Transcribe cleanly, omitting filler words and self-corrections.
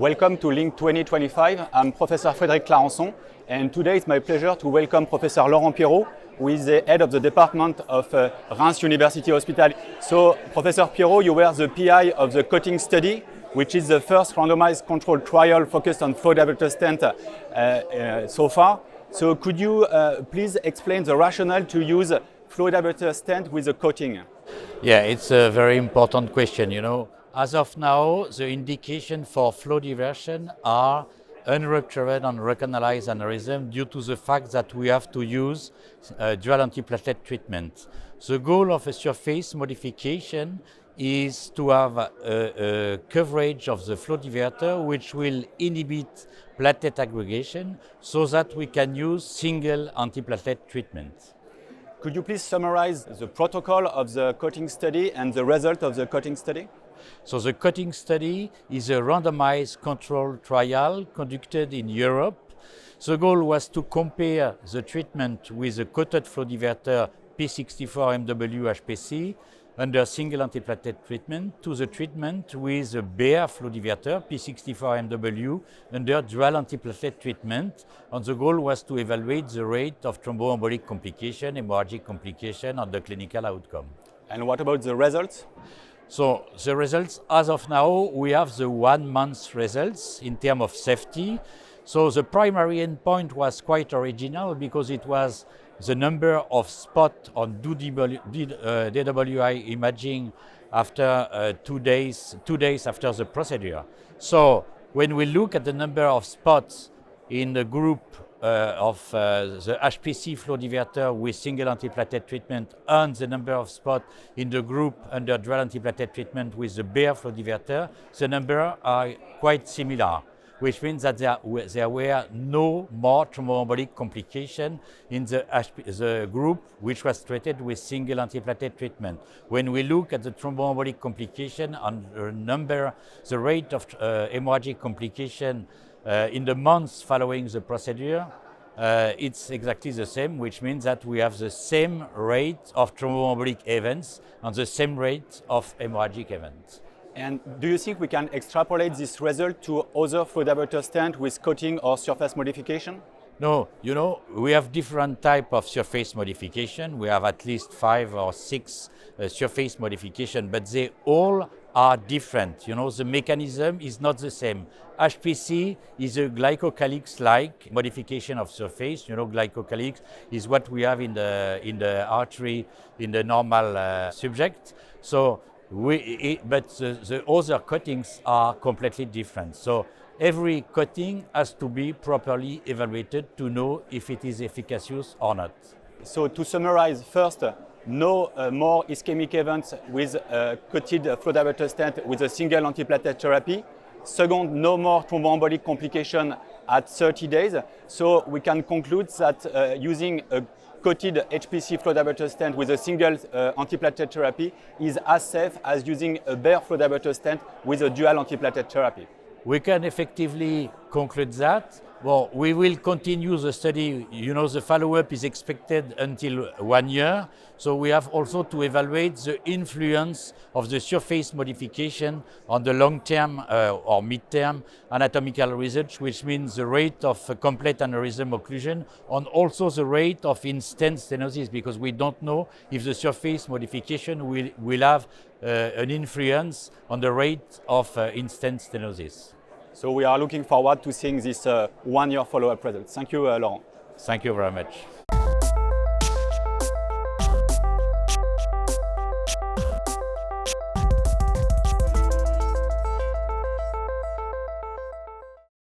Welcome to Link 2025. I'm Professor Frédéric Clarençon, and today it's my pleasure to welcome Professor Laurent Pierot, who is the head of the department of Reims University Hospital. So, Professor Pierot, you were the PI of the COATING study, which is the first randomized controlled trial focused on flow diverter stent so far. So, could you please explain the rationale to use flow diverter stent with the coating? Yeah, it's a very important question, you know. As of now, the indication for flow diversion are unruptured and recanalized aneurysm due to the fact that we have to use dual antiplatelet treatment. The goal of a surface modification is to have a coverage of the flow diverter which will inhibit platelet aggregation so that we can use single antiplatelet treatment. Could you please summarize the protocol of the COATING study and the result of the COATING study? So the COATING study is a randomized controlled trial conducted in Europe. The goal was to compare the treatment with a coated flow diverter P64MW HPC under single antiplatelet treatment to the treatment with a bare flow diverter P64MW under dual antiplatelet treatment. And the goal was to evaluate the rate of thromboembolic complication, hemorrhagic complication, and the clinical outcome. And what about the results? So the results, as of now, we have the 1 month results in terms of safety. So the primary endpoint was quite original because it was the number of spots on DWI imaging after 2 days after the procedure. So when we look at the number of spots in the group of the HPC flow diverter with single antiplatelet treatment and the number of spots in the group under dual antiplatelet treatment with the bare flow diverter, the numbers are quite similar, which means that there were no more thromboembolic complications in the group which was treated with single antiplatelet treatment. When we look at the thromboembolic complication and the rate of hemorrhagic complication in the months following the procedure, it's exactly the same, which means that we have the same rate of thromboembolic events and the same rate of hemorrhagic events. And do you think we can extrapolate this result to other flow diverter stents with coating or surface modification? No, you know, we have different types of surface modification. We have at least 5 or 6 surface modification, but they all are different. You know, the mechanism is not the same. HPC is a glycocalyx-like modification of surface. You know, glycocalyx is what we have in the artery in the normal subject. So, but the other coatings are completely different. So every coating has to be properly evaluated to know if it is efficacious or not. So to summarize, first, no more ischemic events with coated flow diverter stent with a single antiplatelet therapy. Second, no more thromboembolic complication at 30 days. So we can conclude that using a coated HPC flow diverter stent with a single antiplatelet therapy is as safe as using a bare flow diverter stent with a dual antiplatelet therapy. We can effectively conclude that. Well, we will continue the study. You know, the follow-up is expected until 1 year. So we have also to evaluate the influence of the surface modification on the long-term or mid-term anatomical research, which means the rate of complete aneurysm occlusion and also the rate of in-stent stenosis, because we don't know if the surface modification will have an influence on the rate of in-stent stenosis. So we are looking forward to seeing this 1 year follow-up results. Thank you, Laurent. Thank you very much.